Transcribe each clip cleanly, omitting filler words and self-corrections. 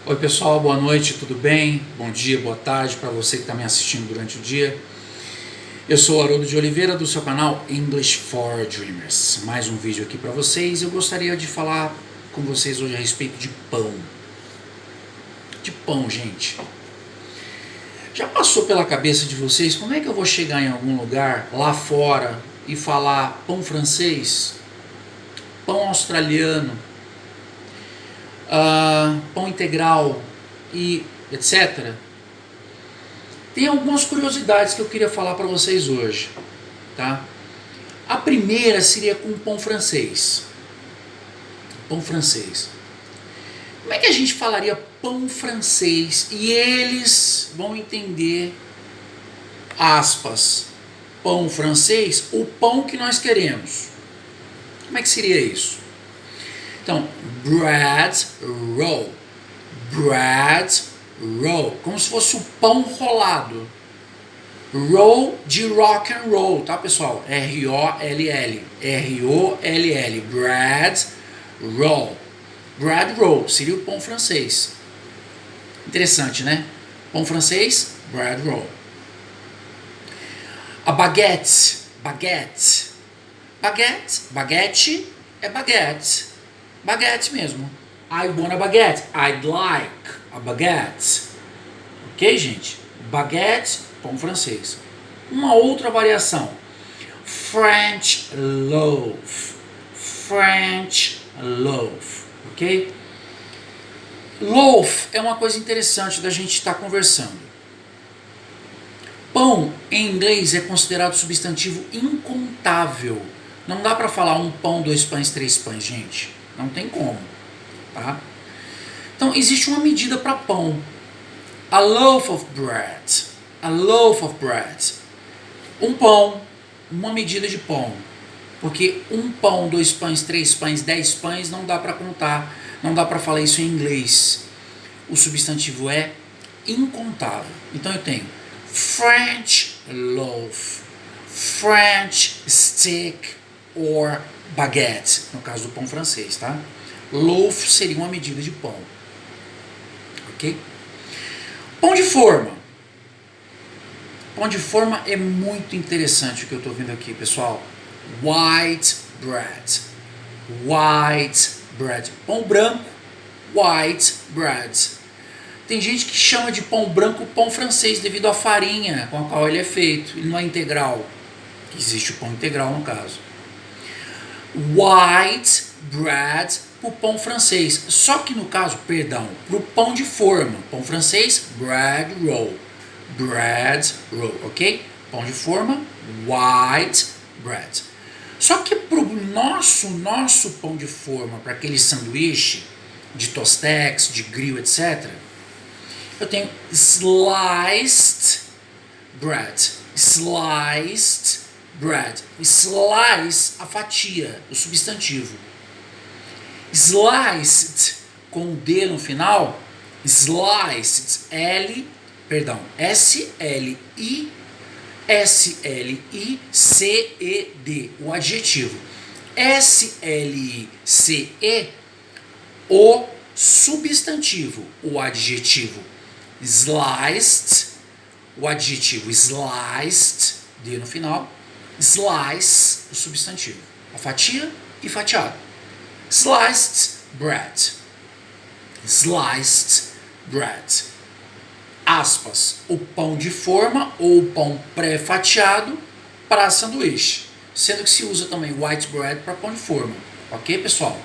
Oi pessoal, boa noite, tudo bem? Bom dia, boa tarde para você que está me assistindo durante o dia. Eu sou o Haroldo de Oliveira do seu canal English for Dreamers. Mais um vídeo aqui para vocês. Eu gostaria de falar com vocês hoje a respeito de pão. De pão, gente. Já passou pela cabeça de vocês como é que eu vou chegar em algum lugar lá fora e falar pão francês, pão australiano, pão integral e etc. Tem algumas curiosidades que eu queria falar para vocês hoje, tá? A primeira seria com pão francês. Pão francês. Como é que a gente falaria pão francês e eles vão entender, aspas, pão francês, o pão que nós queremos? Como é que seria isso? Então, bread roll. Bread roll, como se fosse o pão rolado. Roll de rock and roll, tá pessoal? R-O-L-L. R-O-L-L. Bread roll. Bread roll seria o pão francês. Interessante, né? Pão francês, bread roll. A baguette. Baguette. Baguette. Baguette é baguette. Baguette mesmo. I want a baguette. I'd like a baguette. Ok, gente? Baguette, pão francês. Uma outra variação. French loaf. French loaf. Ok? Loaf é uma coisa interessante da gente estar conversando. Pão, em inglês, é considerado substantivo incontável. Não dá para falar um pão, dois pães, três pães, gente. Não tem como. Tá? Então, existe uma medida para pão. A loaf of bread. A loaf of bread. Um pão, uma medida de pão. Porque um pão, dois pães, três pães, 10 pães, não dá para contar. Não dá para falar isso em inglês. O substantivo é incontável. Então eu tenho French loaf, French stick or baguette, no caso do pão francês, tá? Loaf seria uma medida de pão. Ok? Pão de forma. Pão de forma é muito interessante o que eu estou vendo aqui, pessoal. White bread. White bread. Pão branco, white bread. Tem gente que chama de pão branco pão francês devido à farinha com a qual ele é feito. Ele não é integral. Existe o pão integral no caso. White bread para o pão francês. Só que no caso, perdão, para o pão de forma. Pão francês, bread roll. Bread roll, ok? Pão de forma, white bread. Só que para o nosso pão de forma, para aquele sanduíche de tostex, de grill, etc., eu tenho sliced bread. Sliced bread. Slice, a fatia, o substantivo. Sliced, com o D no final, sliced, S-L-I-C-E-D, o adjetivo. S-L-I-C-E, o substantivo, o adjetivo. Sliced, o adjetivo sliced, D no final. Slice, o substantivo. A fatia e fatiado. Sliced bread. Sliced bread. Aspas, o pão de forma ou o pão pré-fatiado para sanduíche, sendo que se usa também white bread para pão de forma, ok, pessoal?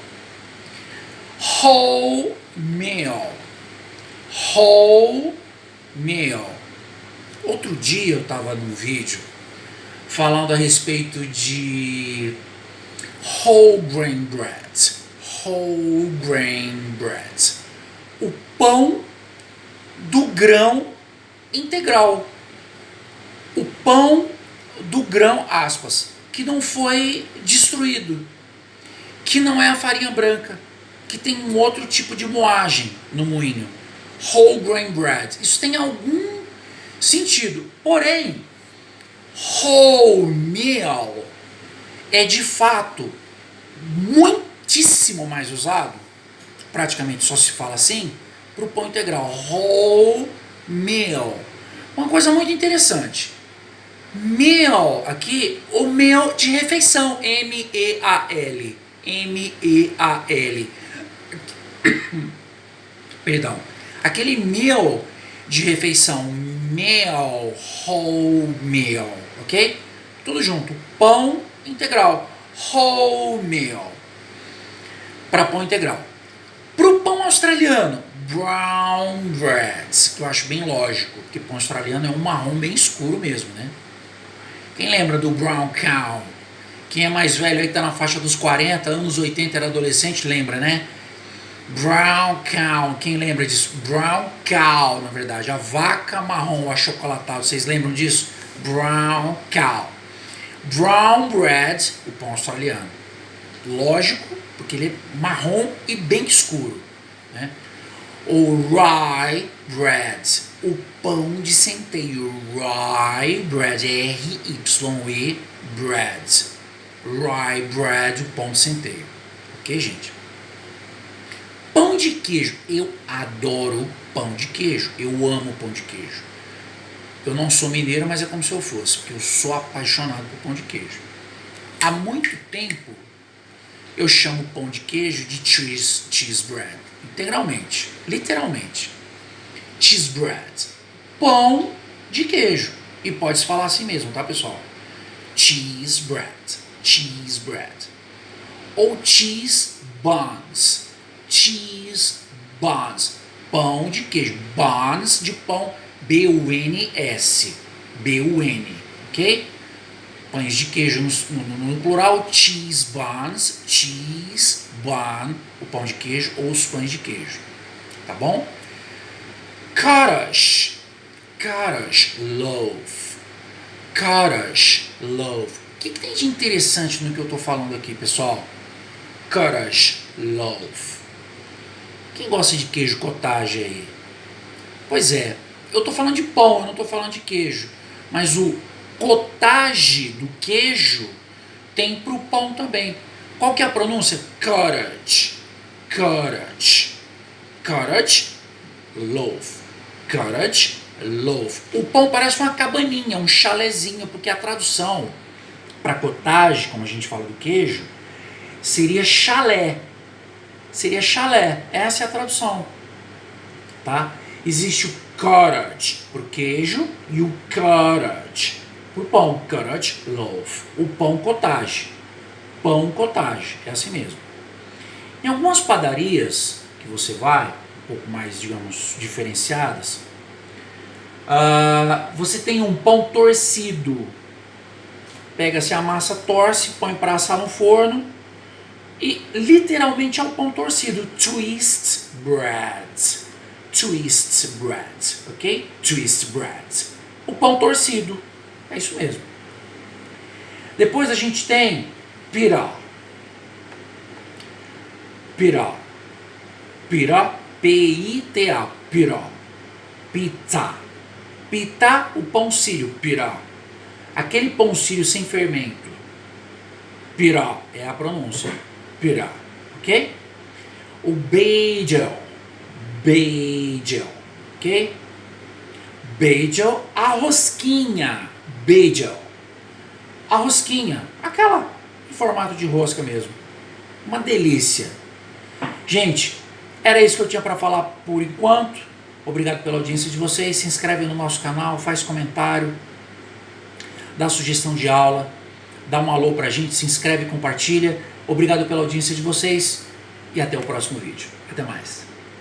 Whole meal. Whole meal. Outro dia eu estava num vídeo falando a respeito de whole grain bread. Whole grain bread. O pão do grão integral. O pão do grão, aspas, que não foi destruído, que não é a farinha branca, que tem um outro tipo de moagem no moinho. Whole grain bread. Isso tem algum sentido. Porém, whole meal é de fato muitíssimo mais usado, praticamente só se fala assim, para o pão integral. Whole meal. Uma coisa muito interessante. Meal, aqui, o meal de refeição. M-E-A-L. M-E-A-L. Perdão. Aquele meal de refeição. Meal, whole meal. Ok? Tudo junto. Pão integral. Whole meal. Para pão integral. Para o pão australiano, brown bread, que eu acho bem lógico, porque pão australiano é um marrom bem escuro mesmo, né? Quem lembra do brown cow? Quem é mais velho aí, tá na faixa dos 40, anos 80, era adolescente, lembra, né? Brown cow, quem lembra disso? Brown cow, na verdade, a vaca marrom achocolatado, vocês lembram disso? Brown cow. Brown bread, o pão australiano. Lógico, porque ele é marrom e bem escuro, né? O rye bread, o pão de centeio. Rye bread, R-Y-E bread. Rye bread, o pão de centeio. Ok, gente? Pão de queijo. Eu adoro pão de queijo. Eu amo pão de queijo. Eu não sou mineiro, mas é como se eu fosse, porque eu sou apaixonado por pão de queijo. Há muito tempo eu chamo pão de queijo de cheese bread, integralmente, literalmente. Cheese bread, pão de queijo. E pode-se falar assim mesmo, tá, pessoal? Cheese bread, cheese bread. Ou cheese buns, pão de queijo, buns de pão, B-U-N-S, B-U-N, ok? Pães de queijo no plural, cheese buns, cheese bun, o pão de queijo ou os pães de queijo, tá bom? Cottage loaf, cottage loaf. O que tem de interessante no que eu tô falando aqui, pessoal? Cottage loaf. Quem gosta de queijo cottage aí? Pois é, eu tô falando de pão, eu não tô falando de queijo, mas o cottage do queijo tem pro pão também. Qual que é a pronúncia? Cottage, cottage, cottage loaf, cottage loaf. O pão parece uma cabaninha, um chalezinho, porque a tradução para cottage, como a gente fala do queijo, seria chalé. Seria chalé. Essa é a tradução, tá? Existe o cottage pro queijo e o cottage pro pão, cottage loaf. O pão cottage. Pão cottage, é assim mesmo. Em algumas padarias que você vai, um pouco mais, digamos, diferenciadas, você tem um pão torcido. Pega-se a massa, torce, põe para assar no forno e literalmente é um pão torcido. Twist bread. Twist bread, ok? Twist bread. O pão torcido. É isso mesmo. Depois a gente tem pita. Pita. Pita. P-I-T-A. Pita. Pita. Pita, o pão sírio. Pita. Aquele pão sírio sem fermento. Pita é a pronúncia. Pita. Ok? O bagel. Bagel. Ok? Bagel, a rosquinha. Bagel. A rosquinha. Aquela em formato de rosca mesmo. Uma delícia. Gente, era isso que eu tinha para falar por enquanto. Obrigado pela audiência de vocês. Se inscreve no nosso canal, faz comentário, dá sugestão de aula, dá um alô pra gente, se inscreve e compartilha. Obrigado pela audiência de vocês e até o próximo vídeo. Até mais.